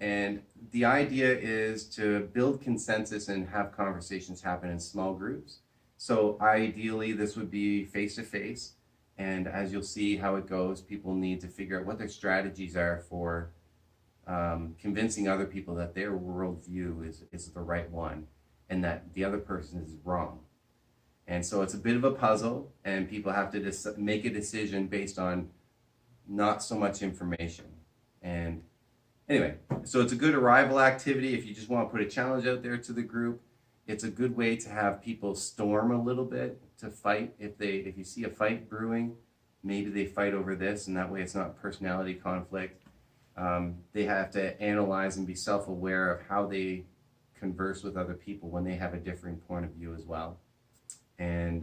And the idea is to build consensus and have conversations happen in small groups. So ideally, this would be face-to-face. And as you'll see how it goes, people need to figure out what their strategies are for convincing other people that their worldview is the right one and that the other person is wrong. And so it's a bit of a puzzle, and people have to make a decision based on not so much information. And anyway, so it's a good arrival activity if you just want to put a challenge out there to the group. It's a good way to have people storm a little bit to fight. If you see a fight brewing, maybe they fight over this, and that way it's not personality conflict. They have to analyze and be self-aware of how they converse with other people when they have a differing point of view as well, and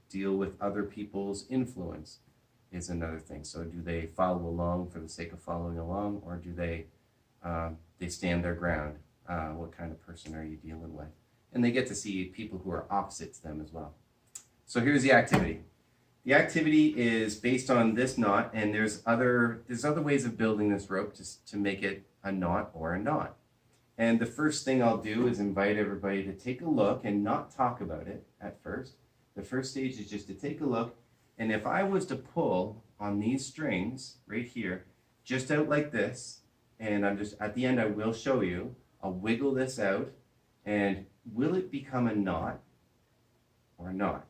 deal with other people's influence is another thing. So do they follow along for the sake of following along, or do they stand their ground? What kind of person are you dealing with? And they get to see people who are opposite to them as well. So here's the activity. The activity is based on this knot, and there's other ways of building this rope to make it a knot or a knot. And the first thing I'll do is invite everybody to take a look and not talk about it at first. The first stage is just to take a look, and if I was to pull on these strings right here, just out like this, and I'm just, at the end I will show you, I'll wiggle this out, and will it become a knot or not?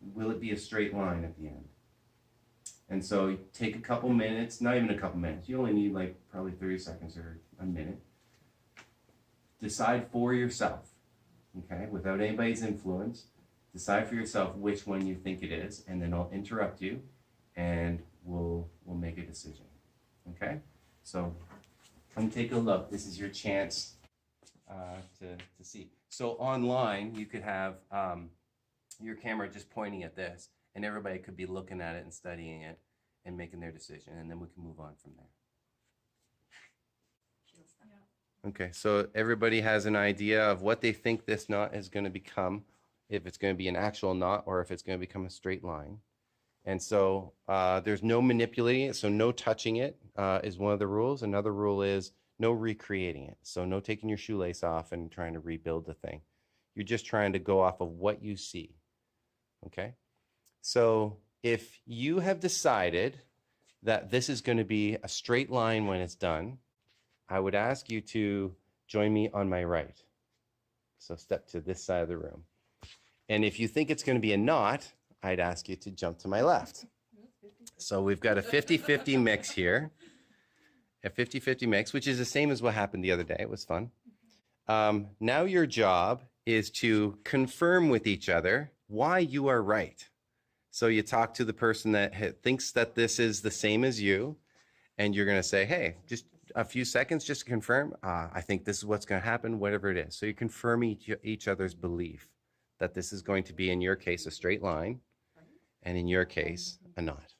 Will it be a straight line at the end? And so take a couple minutes, not even a couple minutes, you only need like probably 30 seconds or a minute. Decide for yourself, okay, without anybody's influence. Decide for yourself which one you think it is, and then I'll interrupt you and we'll make a decision, okay? So come take a look. This is your chance to see. So online, you could have your camera just pointing at this, and everybody could be looking at it and studying it and making their decision, and then we can move on from there. Okay, so everybody has an idea of what they think this knot is going to become, if it's going to be an actual knot or if it's going to become a straight line. And so there's no manipulating it, so no touching it is one of the rules. Another rule is no recreating it. So no taking your shoelace off and trying to rebuild the thing. You're just trying to go off of what you see. Okay, so if you have decided that this is going to be a straight line when it's done, I would ask you to join me on my right. So step to this side of the room. And if you think it's going to be a knot, I'd ask you to jump to my left. So we've got a 50-50 mix here, a 50-50 mix, which is the same as what happened the other day. It was fun. Now your job is to confirm with each other why you are right. So you talk to the person that thinks that this is the same as you, and you're going to say, hey, just a few seconds just to confirm, I think this is what's going to happen, whatever it is. So you confirm each other's belief that this is going to be, in your case, a straight line, and in your case, a knot.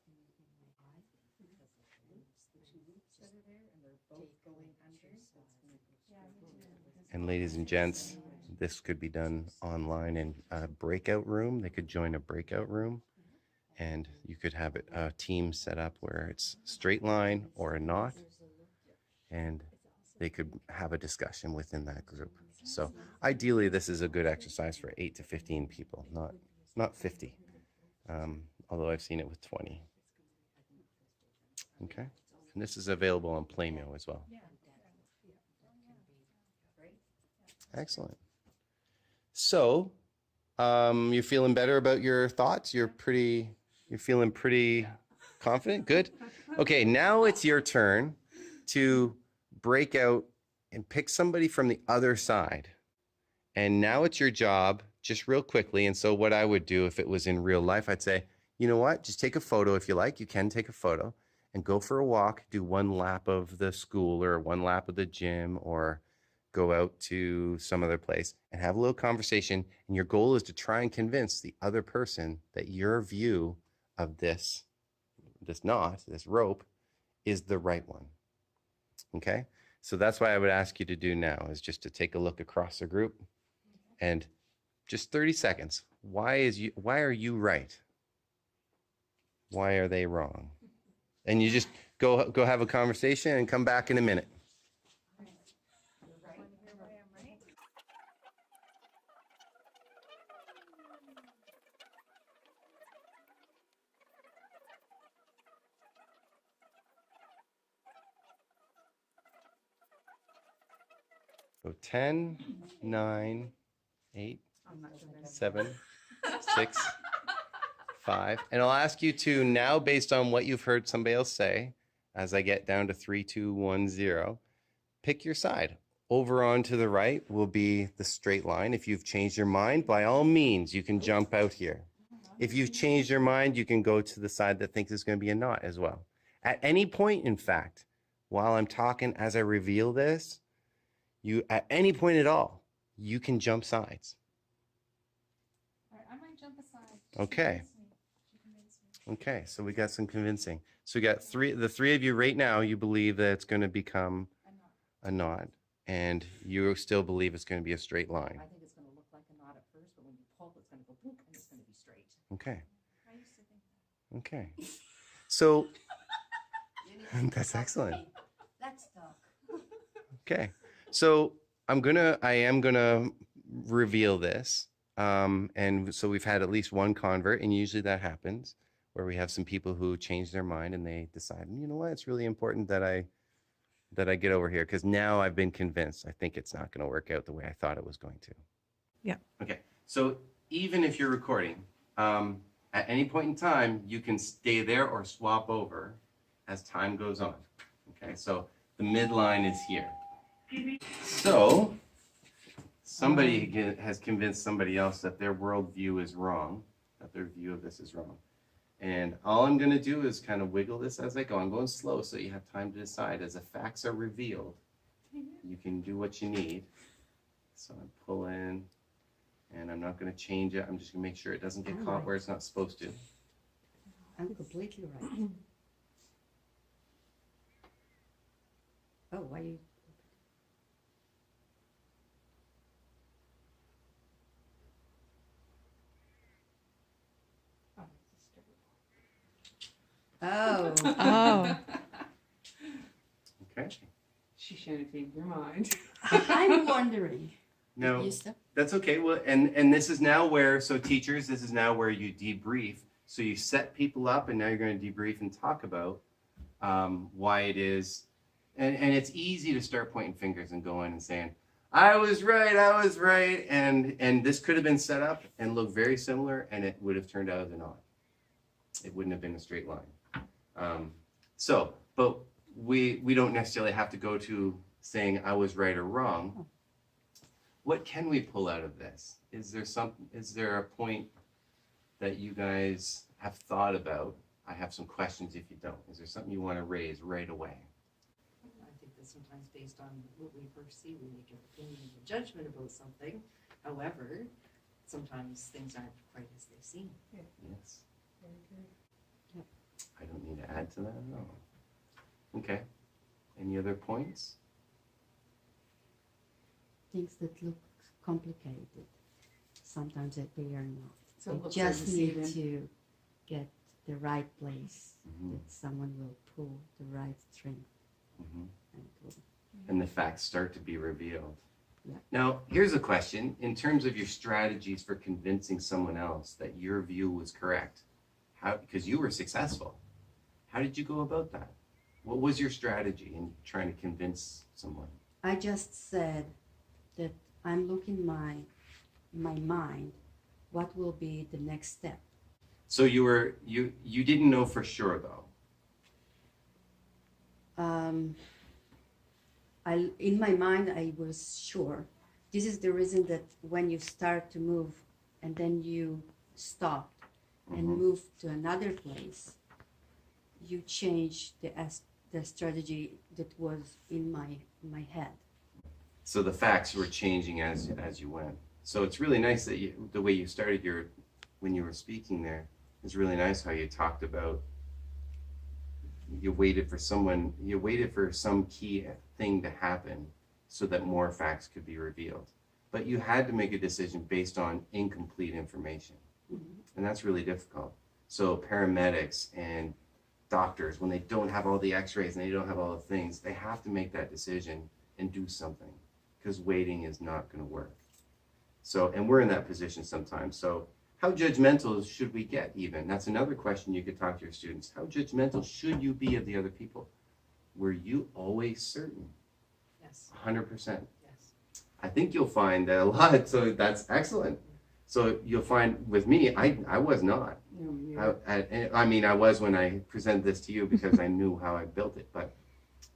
And ladies and gents, this could be done online in a breakout room. They could join a breakout room, and you could have a team set up where it's straight line or a knot, and they could have a discussion within that group. So ideally, this is a good exercise for 8 to 15 people, not 50, although I've seen it with 20. Okay, and this is available on Playmo as well. Excellent. So, you're feeling better about your thoughts? You're feeling pretty confident? Good. Okay, now it's your turn to break out and pick somebody from the other side. And now it's your job, just real quickly. And so what I would do if it was in real life, I'd say, you know what? Just take a photo if you like. You can take a photo and go for a walk, do one lap of the school or one lap of the gym, or go out to some other place and have a little conversation. And your goal is to try and convince the other person that your view of this knot, this rope, is the right one. Okay? So that's what I would ask you to do now, is just to take a look across the group and just 30 seconds. Why are you right? Why are they wrong? And you just go have a conversation and come back in a minute. So 10, 9, 8, 7, 6, 5. And I'll ask you to now, based on what you've heard somebody else say, as I get down to 3, 2, 1, 0, pick your side. Over on to the right will be the straight line. If you've changed your mind, by all means, you can jump out here. If you've changed your mind, you can go to the side that thinks it's going to be a knot as well. At any point, in fact, while I'm talking, as I reveal this, at any point at all, you can jump sides. I might jump aside. Okay. Okay, so we got some convincing. So we got the three of you right now, you believe that it's going to become a knot, and you still believe it's going to be a straight line. I think it's going to look like a knot at first, but when you pull, it's going to go boop, and it's going to be straight. Okay. I used to think that. Okay. So that's excellent. That's tough. Okay. So I am gonna reveal this. And so we've had at least one convert, and usually that happens where we have some people who change their mind and they decide, you know what, it's really important that I get over here because now I've been convinced. I think it's not going to work out the way I thought it was going to. Yeah. Okay. So even if you're recording, at any point in time, you can stay there or swap over as time goes on. Okay. So the midline is here. So somebody has convinced somebody else that their worldview is wrong, that their view of this is wrong. And all I'm going to do is kind of wiggle this as I go. I'm going slow so you have time to decide. As the facts are revealed, you can do what you need. So I pull in, and I'm not going to change it. I'm just going to make sure it doesn't get caught where it's not supposed to. I'm completely right. Oh, why you? Oh. Oh. Okay. She should have changed your mind. I'm wondering. No, You stop? that's okay. Well, and this is now where, so teachers, this is now where you debrief. So you set people up, and now you're going to debrief and talk about why it is. And it's easy to start pointing fingers and going and saying, I was right. And this could have been set up and looked very similar, and it would have turned out as a knot. It wouldn't have been a straight line. But we don't necessarily have to go to saying I was right or wrong. What can we pull out of this? Is there a point that you guys have thought about? I have some questions if you don't. Is there something you want to raise right away? I think that sometimes based on what we first see, we make an opinion and a judgment about something. However, sometimes things aren't quite as they seem. Yes. Very good. Yep. I don't need to add to that at all. Okay. Any other points? Things that look complicated, sometimes that they are not. So They it looks just like need receiving. to get the right place, Mhm. that someone will pull the right string Mm-hmm. and pull. And the facts start to be revealed. Yeah. Now, here's a question. In terms of your strategies for convincing someone else that your view was correct, because you were successful, how did you go about that? What was your strategy in trying to convince someone? I just said that I'm looking my mind, what will be the next step. So you didn't know for sure though. In my mind, I was sure. This is the reason that when you start to move and then you stop and Mhm. move to another place, you change the strategy that was in my head. So the facts were changing as you went. So it's really nice that the way you started when you were speaking there is really nice how you talked about you waited for some key thing to happen so that more facts could be revealed. But you had to make a decision based on incomplete information. Mhm. And that's really difficult. So paramedics and doctors, when they don't have all the x-rays and they don't have all the things, they have to make that decision and do something, because waiting is not going to work. So, and we're in that position sometimes. So how judgmental should we get even? That's another question you could talk to your students. How judgmental should you be of the other people? Were you always certain? Yes, 100%. yes. I think you'll find that a lot, so that's excellent. So you'll find with me, I was not. No, yeah. I mean, I was when I presented this to you because I knew how I built it, but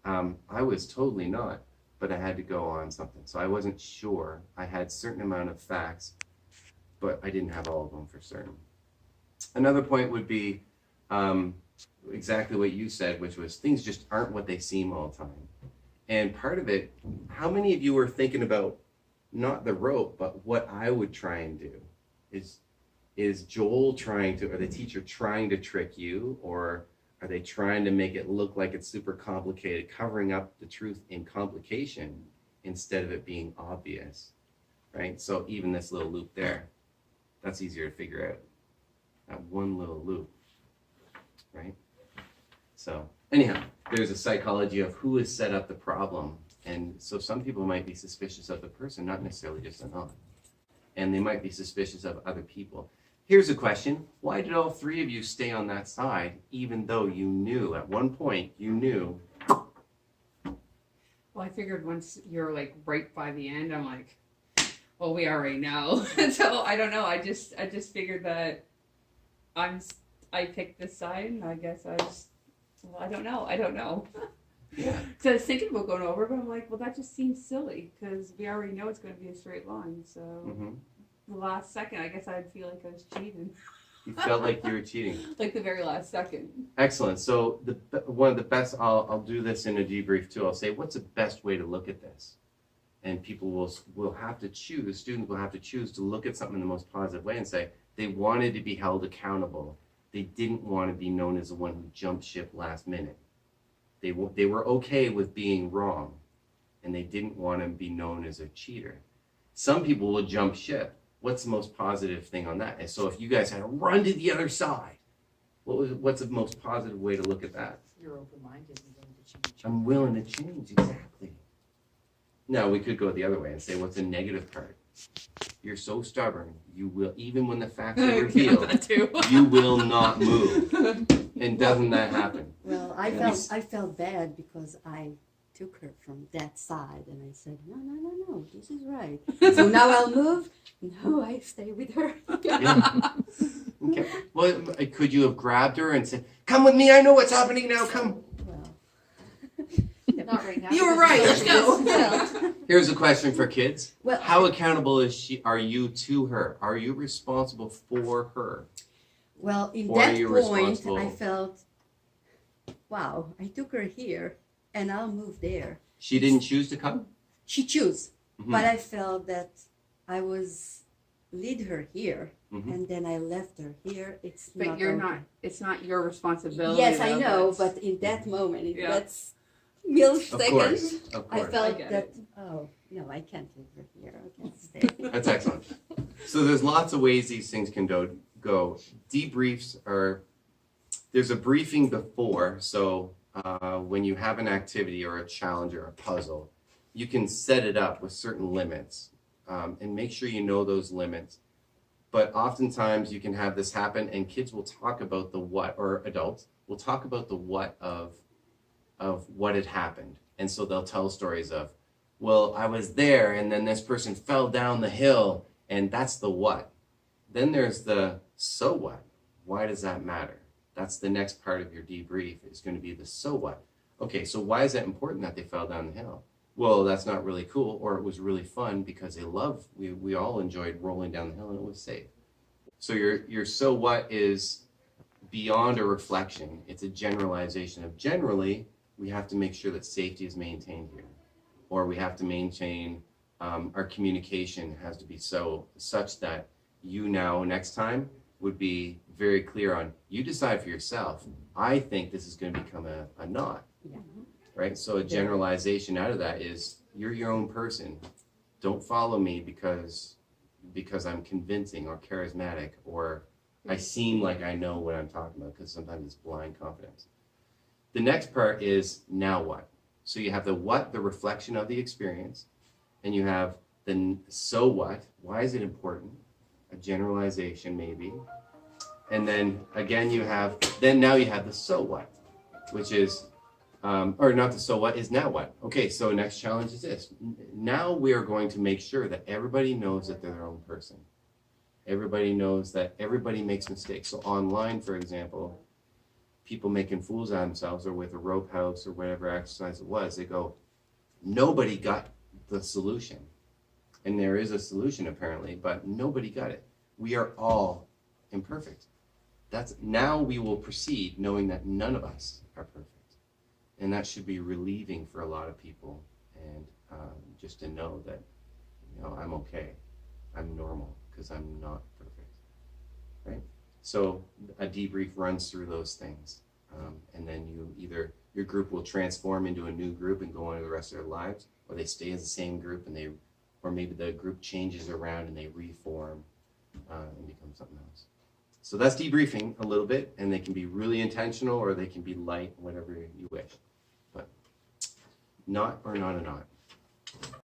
I was totally not. But I had to go on something. So I wasn't sure. I had a certain amount of facts, but I didn't have all of them for certain. Another point would be exactly what you said, which was things just aren't what they seem all the time. And part of it, how many of you were thinking about not the rope, but what I would try and do? Is Joel trying to, or the teacher trying to trick you, or are they trying to make it look like it's super complicated, covering up the truth in complication instead of it being obvious, right? So even this little loop there, that's easier to figure out. That one little loop, right? So anyhow, there's a psychology of who has set up the problem. And so some people might be suspicious of the person, not necessarily just the knowledge. And they might be suspicious of other people. Here's a question. Why did all three of you stay on that side, even though you knew, at one point, you knew? Well, I figured once you're like right by the end, I'm like, well, we already know. So I don't know. I just figured that I picked this side, and I guess well, I don't know. Yeah. So I was thinking about going over, but I'm like, well, that just seems silly because we already know it's going to be a straight line. So the last second, I guess I'd feel like I was cheating. You felt like you were cheating. Like the very last second. Excellent. So one of the best, I'll do this in a debrief too. I'll say, what's the best way to look at this? And people will have to choose, students will have to choose to look at something in the most positive way and say, they wanted to be held accountable. They didn't want to be known as the one who jumped ship last minute. They were okay with being wrong, and they didn't want to be known as a cheater. Some people will jump ship. What's the most positive thing on that? And so if you guys had to run to the other side, what's the most positive way to look at that? You're open-minded and willing to change. I'm willing to change, exactly. Now we could go the other way and say, what's the negative part? You're so stubborn, you will, even when the facts are revealed, that too. you will not move. And doesn't that happen? Well, I felt bad because I took her from that side and I said, no, this is right. So now I'll move. No, I stay with her. Yeah. Okay. Well, could you have grabbed her and said, come with me, I know what's happening now, come. Well, Not right now. You were because right, it's let's go. felt. Here's a question for kids. well, How accountable are you to her? Are you responsible for her? well, in Or are that you point, responsible? I felt, wow, I took her here and I'll move there. She didn't choose to come? She chose, Mhm. but I felt that I was lead her here, Mhm. and then I left her here. It's But not you're okay. not. It's not your responsibility. Yes, I though, know, that's- but in that moment, in Yeah. that Of millisecond, course, of I course. felt I get that, it. oh, no, I can't leave her here. I can't stay. That's excellent. So there's lots of ways these things can go. Debriefs there's a briefing before, so when you have an activity or a challenge or a puzzle, you can set it up with certain limits and make sure you know those limits. But oftentimes you can have this happen and kids will talk about the what, or adults will talk about the what of what had happened. And so they'll tell stories of, well, I was there and then this person fell down the hill, and that's the what. Then there's the so what. Why does that matter? That's the next part of your debrief is going to be the so what. Okay, so why is that important that they fell down the hill? Well, that's not really cool, or it was really fun because we all enjoyed rolling down the hill and it was safe. So your so what is beyond a reflection. It's a generalization of generally we have to make sure that safety is maintained here, or we have to maintain our communication has to be such that you now next time would be very clear on, you decide for yourself. I think this is going to become a knot. Yeah. Right? So a generalization out of that is you're your own person. Don't follow me because I'm convincing or charismatic or I seem like I know what I'm talking about, because sometimes it's blind confidence. The next part is now what? So you have the what, the reflection of the experience, and you have the so what, why is it important? A generalization maybe. And then again now you have the so what, which is, or not the so what, is now what. Okay, so next challenge is this. Now we are going to make sure that everybody knows that they're their own person. Everybody knows that everybody makes mistakes. So online, for example, people making fools out of themselves, or with a rope house or whatever exercise it was, they go, nobody got the solution. And there is a solution apparently, but nobody got it. We are all imperfect. Now we will proceed knowing that none of us are perfect. And that should be relieving for a lot of people. And just to know that, I'm okay. I'm normal because I'm not perfect, right? So a debrief runs through those things. And then your group will transform into a new group and go on to the rest of their lives, or they stay as the same group or maybe the group changes around and they reform and become something else. So that's debriefing a little bit, and they can be really intentional or they can be light, whatever you wish. But not or not a not.